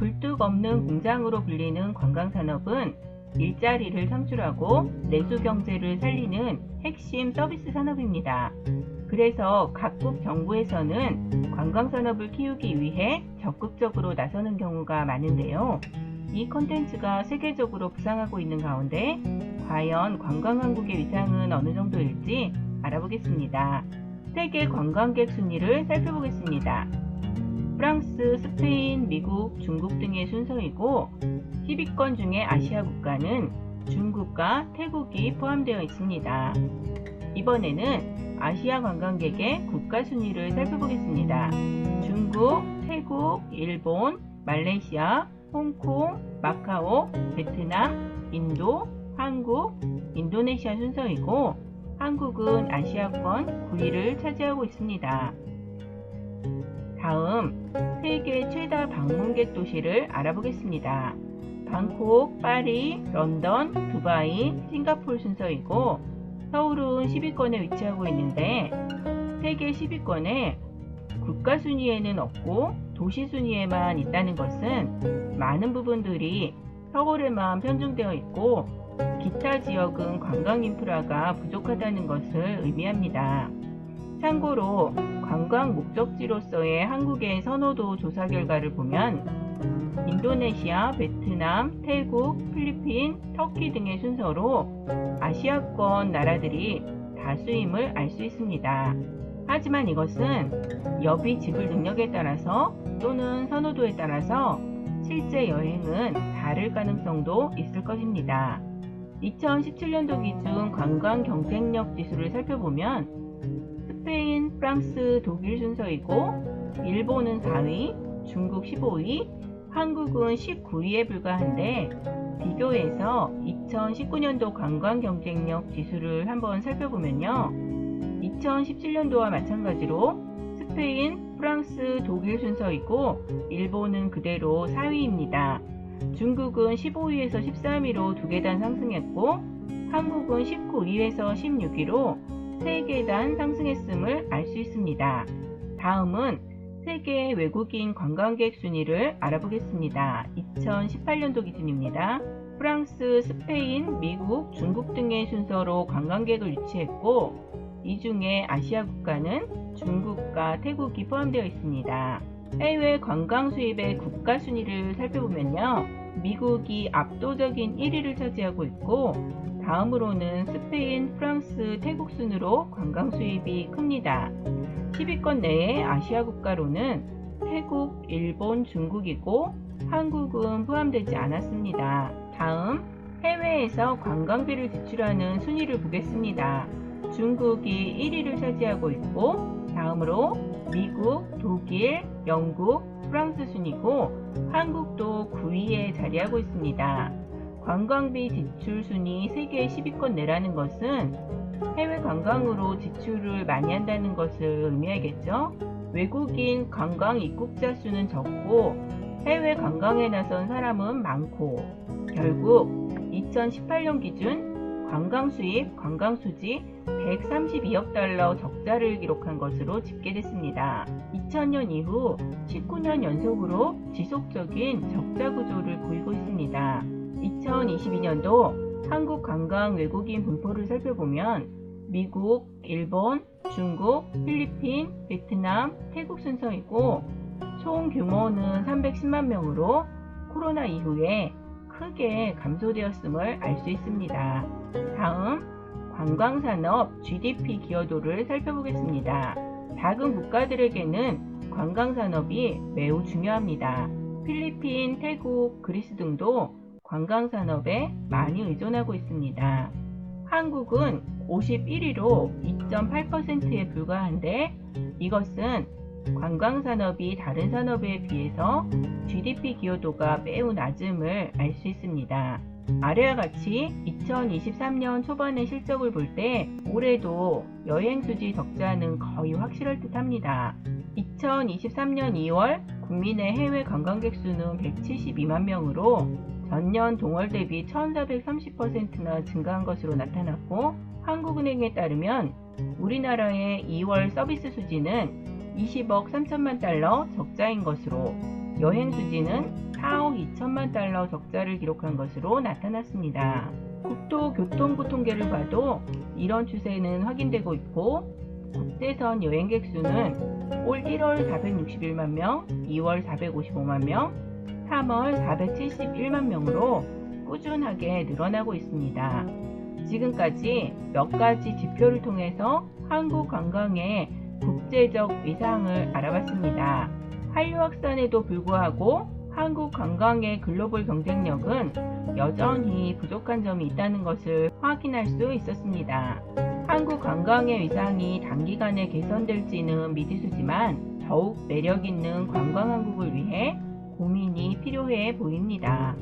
굴뚝 없는 공장으로 불리는 관광산업은 일자리를 창출하고 내수 경제를 살리는 핵심 서비스 산업입니다. 그래서 각국 정부에서는 관광산업을 키우기 위해 적극적으로 나서는 경우가 많은데요. 이 콘텐츠가 세계적으로 부상하고 있는 가운데 과연 관광왕국의 위상은 어느 정도일지 알아보겠습니다. 세계 관광객 순위를 살펴보겠습니다. 프랑스, 스페인, 미국, 중국 등의 순서이고 10위권 중에 아시아 국가는 중국과 태국이 포함되어 있습니다. 이번에는 아시아 관광객의 국가 순위를 살펴보겠습니다. 중국, 태국, 일본, 말레이시아, 홍콩, 마카오, 베트남, 인도, 한국, 인도네시아 순서이고 한국은 아시아권 9위를 차지하고 있습니다. 다음 세계 최다 방문객 도시를 알아보겠습니다. 방콕, 파리, 런던, 두바이, 싱가포르 순서이고 서울은 10위권에 위치하고 있는데 세계 10위권에 국가 순위에는 없고 도시 순위에만 있다는 것은 많은 부분들이 서울에만 편중되어 있고 기타 지역은 관광 인프라가 부족하다는 것을 의미합니다. 참고로 관광 목적지로서의 한국의 선호도 조사 결과를 보면 인도네시아, 베트남, 태국, 필리핀, 터키 등의 순서로 아시아권 나라들이 다수임을 알 수 있습니다. 하지만 이것은 여비 지불 능력에 따라서 또는 선호도에 따라서 실제 여행은 다를 가능성도 있을 것입니다. 2017년도 기준 관광 경쟁력 지수를 살펴보면 스페인, 프랑스, 독일 순서이고 일본은 4위, 중국 15위, 한국은 19위에 불과한데 비교해서 2019년도 관광 경쟁력 지수를 한번 살펴보면요. 2017년도와 마찬가지로 스페인, 프랑스, 독일 순서이고 일본은 그대로 4위입니다. 중국은 15위에서 13위로 2계단 상승했고 한국은 19위에서 16위로 3계단 상승했음을 알 수 있습니다. 다음은 세계 외국인 관광객 순위를 알아보겠습니다. 2018년도 기준입니다. 프랑스, 스페인, 미국, 중국 등의 순서로 관광객을 유치했고 이 중에 아시아 국가는 중국과 태국이 포함되어 있습니다. 해외 관광 수입의 국가 순위를 살펴보면요. 미국이 압도적인 1위를 차지하고 있고 다음으로는 스페인, 프랑스, 태국 순으로 관광 수입이 큽니다. 10위권 내에 아시아 국가로는 태국, 일본, 중국이고 한국은 포함되지 않았습니다. 다음 해외에서 관광비를 지출하는 순위를 보겠습니다. 중국이 1위를 차지하고 있고 다음으로 미국, 독일, 영국, 프랑스 순이고 한국도 9위에 자리하고 있습니다. 관광비 지출 순위 세계 10위권 내라는 것은 해외 관광으로 지출을 많이 한다는 것을 의미하겠죠. 외국인 관광 입국자 수는 적고 해외 관광에 나선 사람은 많고 결국 2018년 기준 관광 수입, 관광 수지 132억 달러 적자를 기록한 것으로 집계됐습니다. 2000년 이후 19년 연속으로 지속적인 적자 구조를 보이고 있습니다. 2022년도 한국 관광 외국인 분포를 살펴보면 미국, 일본, 중국, 필리핀, 베트남, 태국 순서이고 총 규모는 310만 명으로 코로나 이후에 크게 감소되었음을 알 수 있습니다. 다음 관광산업 GDP 기여도를 살펴보겠습니다. 작은 국가들에게는 관광산업이 매우 중요합니다. 필리핀, 태국, 그리스 등도 관광산업에 많이 의존하고 있습니다. 한국은 51위로 2.8%에 불과한데 이것은 관광산업이 다른 산업에 비해서 GDP 기여도가 매우 낮음을 알 수 있습니다. 아래와 같이 2023년 초반의 실적을 볼 때 올해도 여행수지 적자는 거의 확실할 듯 합니다. 2023년 2월 국민의 해외 관광객 수는 172만 명으로 전년 동월 대비 1430%나 증가한 것으로 나타났고 한국은행에 따르면 우리나라의 2월 서비스 수지는 20억 3천만 달러 적자인 것으로 여행 수지는 4억 2천만 달러 적자를 기록한 것으로 나타났습니다. 국토교통부 통계를 봐도 이런 추세는 확인되고 있고 국제선 여행객 수는 올 1월 461만 명, 2월 455만 명, 3월 471만 명으로 꾸준하게 늘어나고 있습니다. 지금까지 몇 가지 지표를 통해서 한국 관광의 국제적 위상을 알아봤습니다. 한류 확산에도 불구하고 한국 관광의 글로벌 경쟁력은 여전히 부족한 점이 있다는 것을 확인할 수 있었습니다. 한국 관광의 위상이 단기간에 개선될지는 미지수지만 더욱 매력 있는 관광 한국을 위해 고민이 필요해 보입니다.